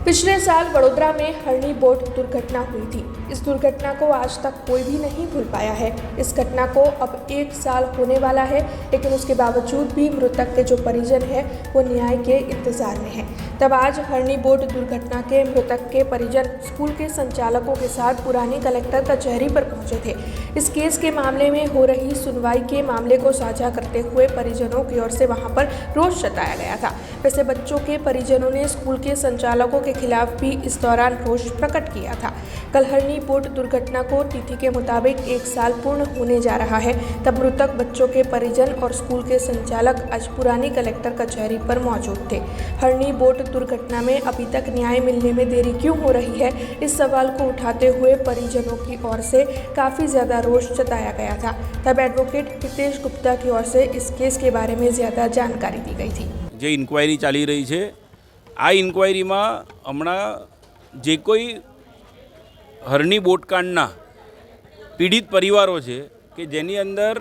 पिछले साल वडोदरा में हरणी बोट दुर्घटना हुई थी। इस दुर्घटना को आज तक कोई भी नहीं भूल पाया है। इस घटना को अब 1 साल होने वाला है, लेकिन उसके बावजूद भी मृतक के जो परिजन हैं वो न्याय के इंतजार में हैं। तब आज हरणी बोट दुर्घटना के मृतक के परिजन स्कूल के संचालकों के साथ पुरानी कलेक्टर कचहरी पर पहुंचे थे। इस केस के मामले में हो रही सुनवाई के मामले को साझा करते हुए परिजनों की ओर से वहां पर रोष जताया गया था। वैसे बच्चों के परिजनों ने स्कूल के संचालकों के खिलाफ भी इस दौरान रोष प्रकट किया था। कल हरणी बोट दुर्घटना को तिथि के मुताबिक 1 साल पूर्ण होने जा रहा है। तब मृतक बच्चों के परिजन और स्कूल के संचालक आज पुरानी कलेक्टर कचहरी पर मौजूद थे। हरणी बोट दुर्घटना में अभी तक न्याय मिलने में देरी क्यों हो रही है, इस सवाल को उठाते हुए परिजनों की ओर से काफ़ी ज़्यादा रोष जताया गया था। तब एडवोकेट हितेश गुप्ता की ओर से इस केस के बारे में ज़्यादा जानकारी दी गई थी। जे इन्क्वायरी चाली रही है, आ इन्क्वायरी में हमणा जे कोई हरणी बोटकांडना पीड़ित परिवारों है कि जेनी अंदर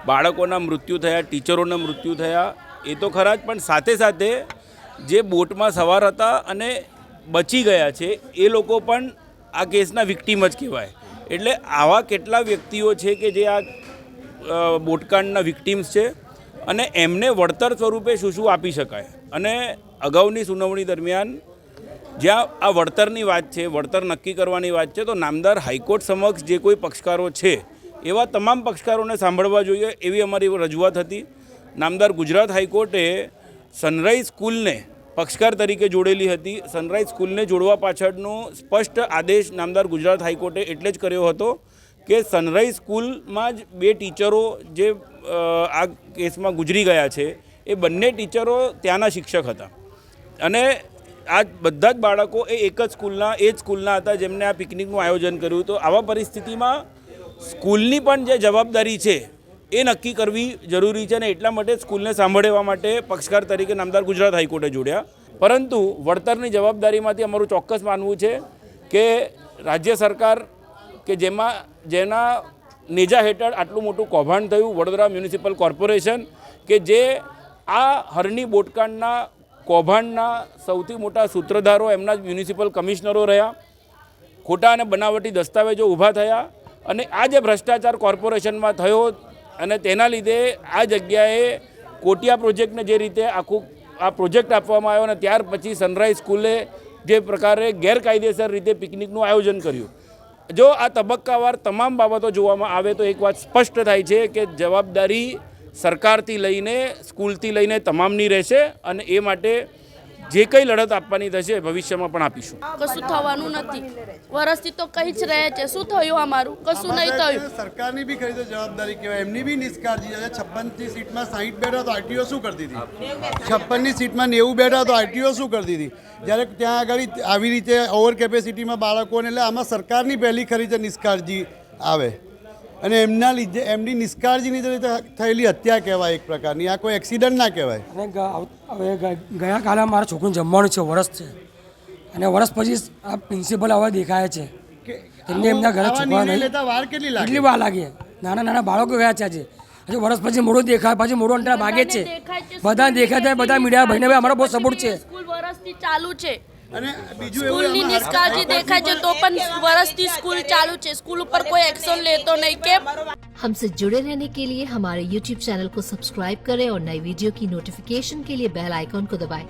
बाळकोना मृत्यु थया, टीचरोना मृत्यु थया, ए तो खरा ज, पण साथे साथे जे बोटमां सवार हता अने बची गया छे ए लोको पण आ केसना विक्टिम ज कहेवाय। एटले आवा केटला व्यक्तिओ छे के जे आ बोटकांडना विक्टिम्स छे અને એમને વળતર સ્વરૂપે શું આપી શકાય। અને અગાઉની સુનાવણી દરમિયાન જ્યાં આ વળતરની વાત છે, વળતર નક્કી કરવાની વાત છે, તો નામદાર હાઈકોર્ટ સમક્ષ જે કોઈ પક્ષકારો છે એવા તમામ પક્ષકારોને સાંભળવા જોઈએ એવી અમારી રજૂઆત હતી। નામદાર ગુજરાત હાઈકોર્ટે સનરાઈઝ સ્કૂલને પક્ષકાર તરીકે જોડેલી હતી। સનરાઈઝ સ્કૂલને જોડવા પાછળનો સ્પષ્ટ આદેશ નામદાર ગુજરાત હાઈકોર્ટે એટલે જ કર્યો હતો કે સનરાઈઝ સ્કૂલમાં જ 2 ટીચરો જે આ કેસમાં ગુજરી ગયા છે એ બંને ટીચરો ત્યાંના શિક્ષક હતા અને આ બધા જ બાળકો એ એક જ સ્કૂલના હતા જેમને આ પિકનિકનું આયોજન કર્યું। તો આવા પરિસ્થિતિમાં સ્કૂલની પણ જે જવાબદારી છે એ નક્કી કરવી જરૂરી છે અને એટલા માટે સ્કૂલને સાંભળવા માટે પક્ષકાર તરીકે નામદાર ગુજરાત હાઈકોર્ટે જોડ્યા। પરંતુ વળતરની જવાબદારીમાંથી અમારું ચોક્કસ માનવું છે કે રાજ્ય સરકાર કે જેના નેજા હેઠળ આટલું મોટું કૌભાંડ થયું, વડોદરા મ્યુનિસિપલ કોર્પોરેશન કે જે આ હરણી બોટકાંડના કૌભાંડના સૌથી મોટા સૂત્રધારો એમના મ્યુનિસિપલ કમિશનરો રહ્યા, ખોટા અને બનાવટી દસ્તાવેજો ઊભા થયા અને આ જે ભ્રષ્ટાચાર કોર્પોરેશનમાં થયો અને તેના લીધે આ જગ્યાએ કોટિયા પ્રોજેક્ટને જે રીતે આખું આ પ્રોજેક્ટ આપવામાં આવ્યો અને ત્યાર પછી સનરાઈઝ સ્કૂલે જે પ્રકારે ગેરકાયદેસર રીતે પિકનિકનું આયોજન કર્યું। જો આ તબક્કાવાર તમામ બાબતો જોવામાં આવે તો એક વાત સ્પષ્ટ થાય છે કે જવાબદારી સરકારથી લઈને સ્કૂલથી લઈને તમામની રહેશે અને એ માટે જે કંઈ લડત આપવાની થશે ભવિષ્યમાં પણ આપીશું। કશું થવાનું નથી, વર્ષથી તો કંઈ જ રહે છે। શું થયું અમારું? કશું નહીં થયું। સરકારની બી ખરી તો જવાબદારી કહેવાય, એમની બી નિષ્કાળજી છે। 56ની સીટમાં 60 બેઠા તો આરટીઓ શું કરતી હતી? 56ની સીટમાં 90 બેઠા તો આરટીઓ શું કરતી હતી? જ્યારે ત્યાં આગળ આવી રીતે ઓવર કેપેસિટીમાં બાળકોને, એટલે આમાં સરકારની પહેલી ખરી છે નિષ્કાળજી આવે અને એમના લીધે એમની નિષ્કાળજીની રીતે થયેલી હત્યા કહેવાય એક પ્રકારની, આ કોઈ એક્સિડન્ટ ના કહેવાય। અને હવે ગયા કાલે મારા છોકરું જમવાનું છે, વર્ષ છે અને વર્ષ પછી આ પ્રિન્સિપલ હવે દેખાય છે એમને એમના ઘરે છોકરા નહીં લેતા વાર કેટલી વાર લાગે। નાના બાળકો ગયા છે આજે, હજુ વર્ષ પછી મોડું દેખાય, પછી મોડું અંતરા ભાગે જ છે, બધા દેખાય છે, બધા મીડિયા ભાઈને અમારો બહુ સપોર્ટ છે। સ્કૂલ વર્ષથી ચાલુ છે અને બીજું સ્કૂલની નિષ્કાળજી દેખાય છે તો પણ વર્ષથી स्कूल चालू है, स्कूल ऊपर कोई एक्शन ले तो नहीं के। हमसे जुड़े रहने के लिए हमारे YouTube चैनल को सब्सक्राइब करें और नई वीडियो की नोटिफिकेशन के लिए बेल आइकॉन को दबाएं।